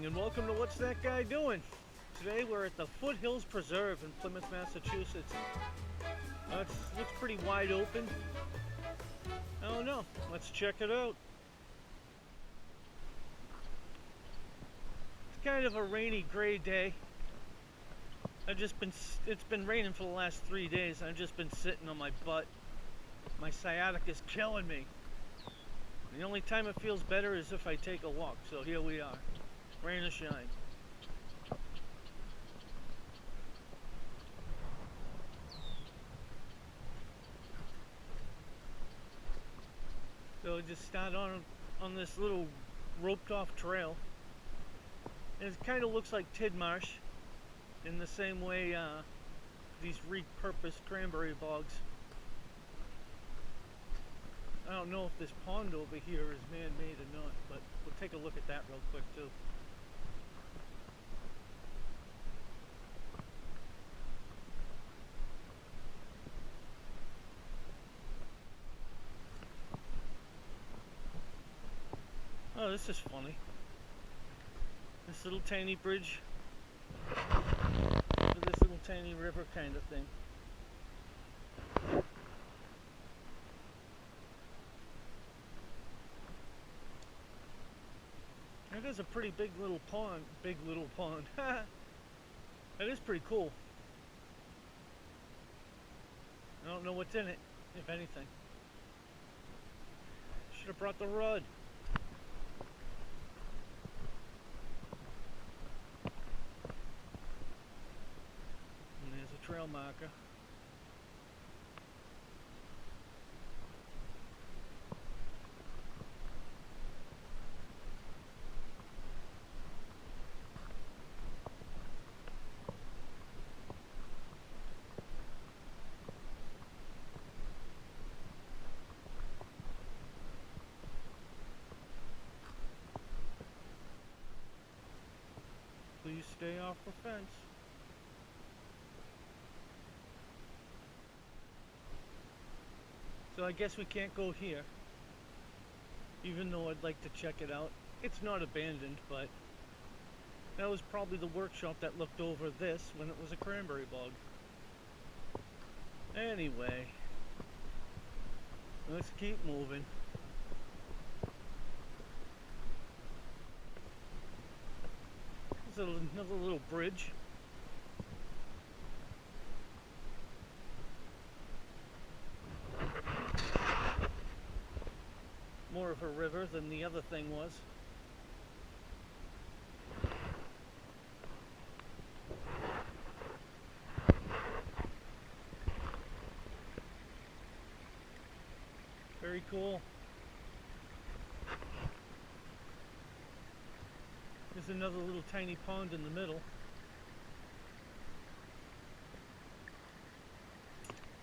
evening and welcome to What's That Guy Doing? Today we're at the Foothills Preserve in Plymouth, Massachusetts. It looks pretty wide open. I don't know. Let's check it out. It's kind of a rainy, gray day. It's been raining for the last 3 days. I've just been sitting on my butt. My sciatica is killing me. The only time it feels better is if I take a walk. So here we are. Rain or shine. So I just start on this little roped off trail. And it kind of looks like Tidmarsh in the same way these repurposed cranberry bogs. I don't know if this pond over here is man-made or not, but we'll take a look at that real quick too. Oh, this is funny. This little tiny bridge for this little tiny river kind of thing. That is a pretty big little pond. Big little pond. That is pretty cool. I don't know what's in it, if anything. Should have brought the rod. And there's a trail marker. Please stay off the fence. So I guess we can't go here, even though I'd like to check it out. It's not abandoned, but that was probably the workshop that looked over this when it was a cranberry bog. Anyway, let's keep moving. There's another little bridge. More of a river than the other thing was. Very cool. There's another little tiny pond in the middle.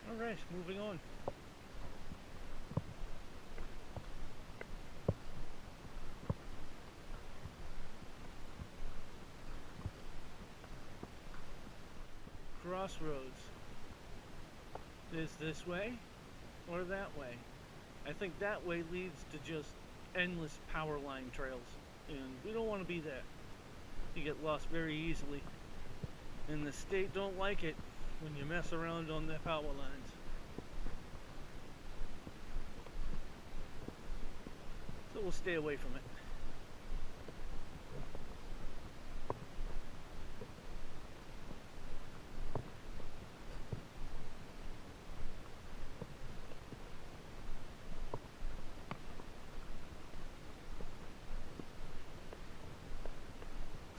Alright, moving on. Crossroads. Is this way or that way? I think that way leads to just endless power line trails, and we don't want to be there. You get lost very easily, and the state don't like it when you mess around on their power lines. So we'll stay away from it.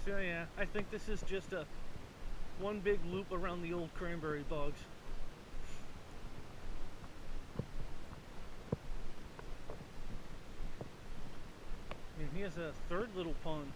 So yeah, I think this is just one big loop around the old cranberry bogs. And here's a third little pond.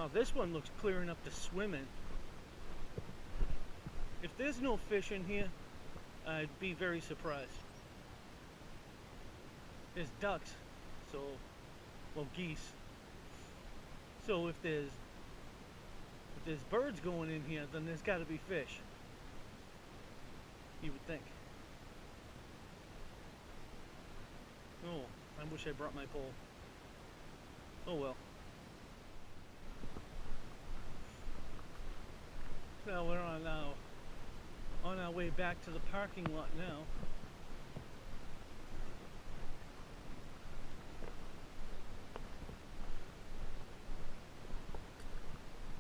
Oh, this one looks clear enough to swim in. If there's no fish in here, I'd be very surprised. There's ducks, so, well, geese. So if there's birds going in here, then there's got to be fish. You would think. Oh, I wish I brought my pole. Oh well. So we're on our way back to the parking lot now.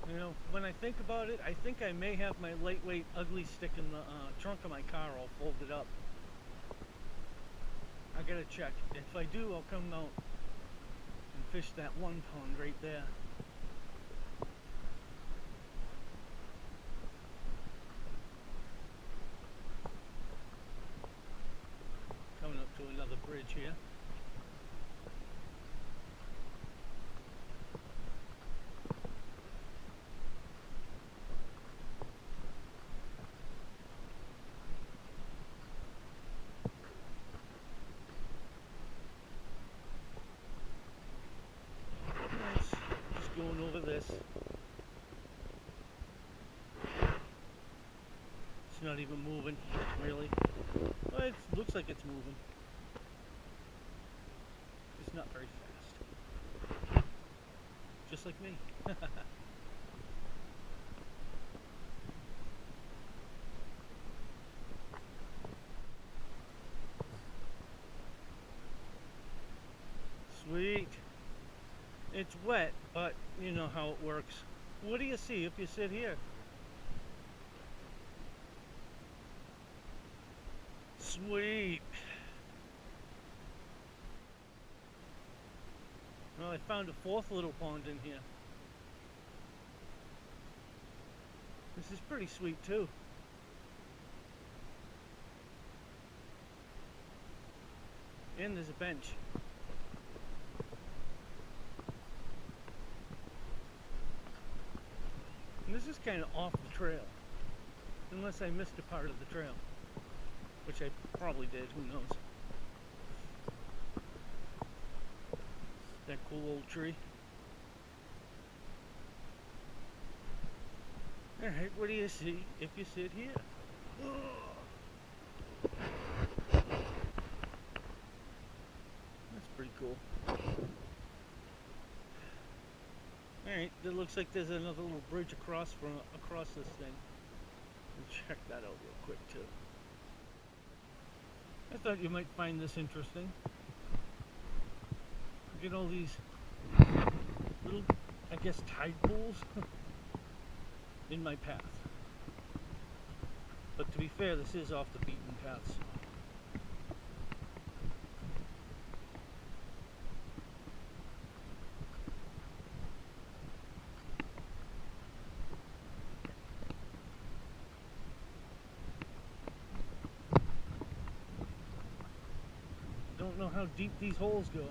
You know, when I think about it, I think I may have my lightweight ugly stick in the trunk of my car all folded up. I gotta check. If I do, I'll come out and fish that one pond right there. Coming up to another bridge here. Going over this. It's not even moving, really. Well, it looks like it's moving. It's not very fast. Just like me. Sweet. It's wet, but you know how it works. What do you see if you sit here? Sweet. Well, I found a fourth little pond in here. This is pretty sweet too. And there's a bench. And this is kind of off the trail, unless I missed a part of the trail, which I probably did, who knows. That cool old tree. Alright, what do you see if you sit here? That's pretty cool. Alright, it looks like there's another little bridge across this thing. We'll check that out real quick too. I thought you might find this interesting. Look at all these little, I guess, tide pools in my path. But to be fair, this is off the beaten paths. Don't know how deep these holes go,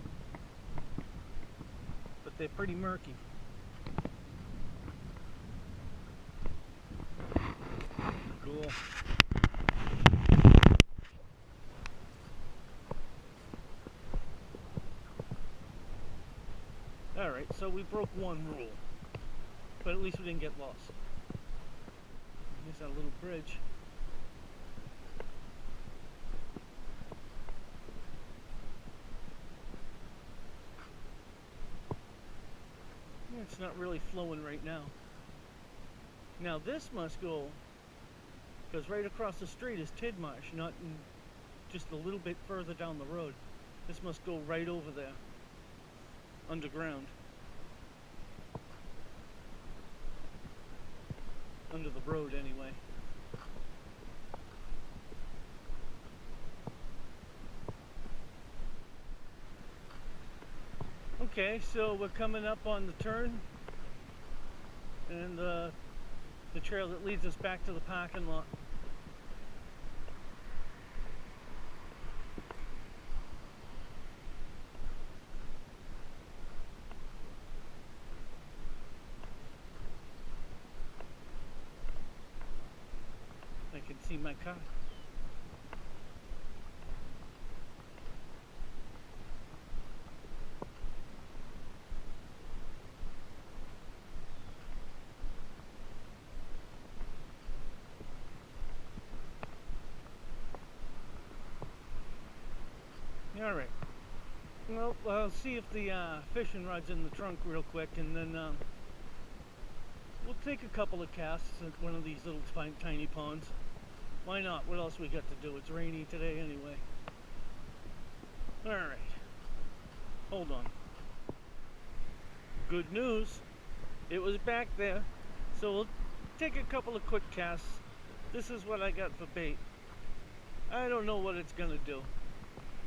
but they're pretty murky. Cool. Alright, so we broke one rule, but at least we didn't get lost. Here's our little bridge. It's not really flowing right now. Now this must go, because right across the street is Tidmarsh, not in, just a little bit further down the road. This must go right over there, underground. Under the road anyway. Okay, so we're coming up on the turn, and the trail that leads us back to the parking lot. see my car. Alright. Well, I'll see if the fishing rod's in the trunk real quick, and then we'll take a couple of casts at one of these little tiny ponds. Why not? What else we got to do? It's rainy today anyway. Alright. Hold on. Good news. It was back there. So we'll take a couple of quick casts. This is what I got for bait. I don't know what it's gonna do.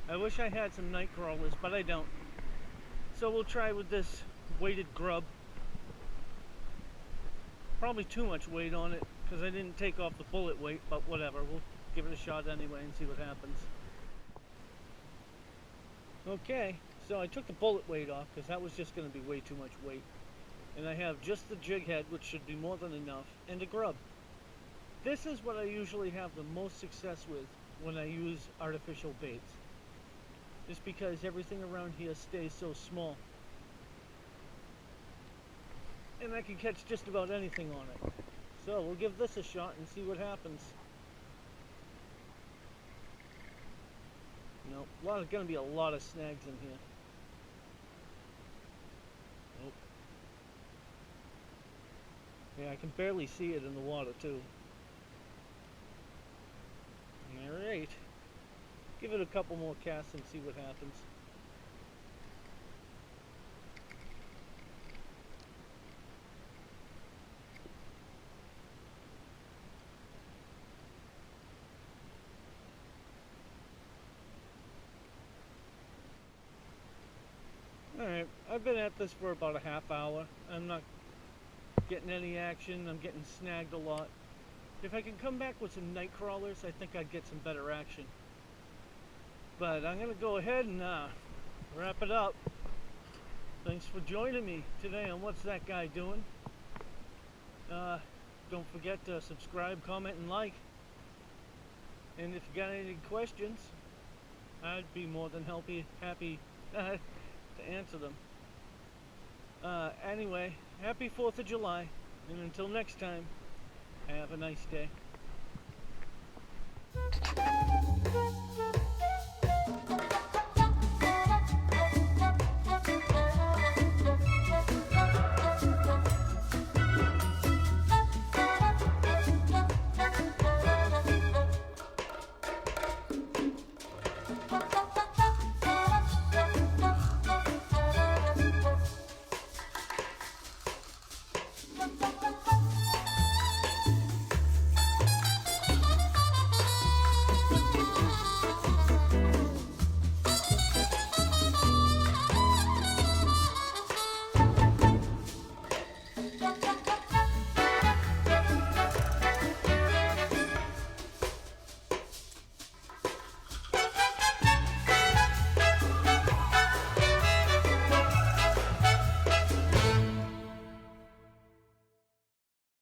I wish I had some night crawlers, but I don't. So we'll try with this weighted grub. Probably too much weight on it because I didn't take off the bullet weight, but whatever. We'll give it a shot anyway and see what happens. Okay, so I took the bullet weight off because that was just going to be way too much weight. And I have just the jig head, which should be more than enough, and a grub. This is what I usually have the most success with when I use artificial baits. Just because everything around here stays so small. And I can catch just about anything on it. So we'll give this a shot and see what happens. Nope, gonna be a lot of snags in here. Nope. Yeah, I can barely see it in the water too. Alright. Give it a couple more casts and see what happens. Alright, I've been at this for about a half hour. I'm not getting any action. I'm getting snagged a lot. If I can come back with some night crawlers, I think I'd get some better action. But I'm going to go ahead and wrap it up. Thanks for joining me today on What's That Guy Doing? Don't forget to subscribe, comment, and like. And if you got any questions, I'd be more than happy to answer them. Anyway, happy 4th of July, and until next time, have a nice day.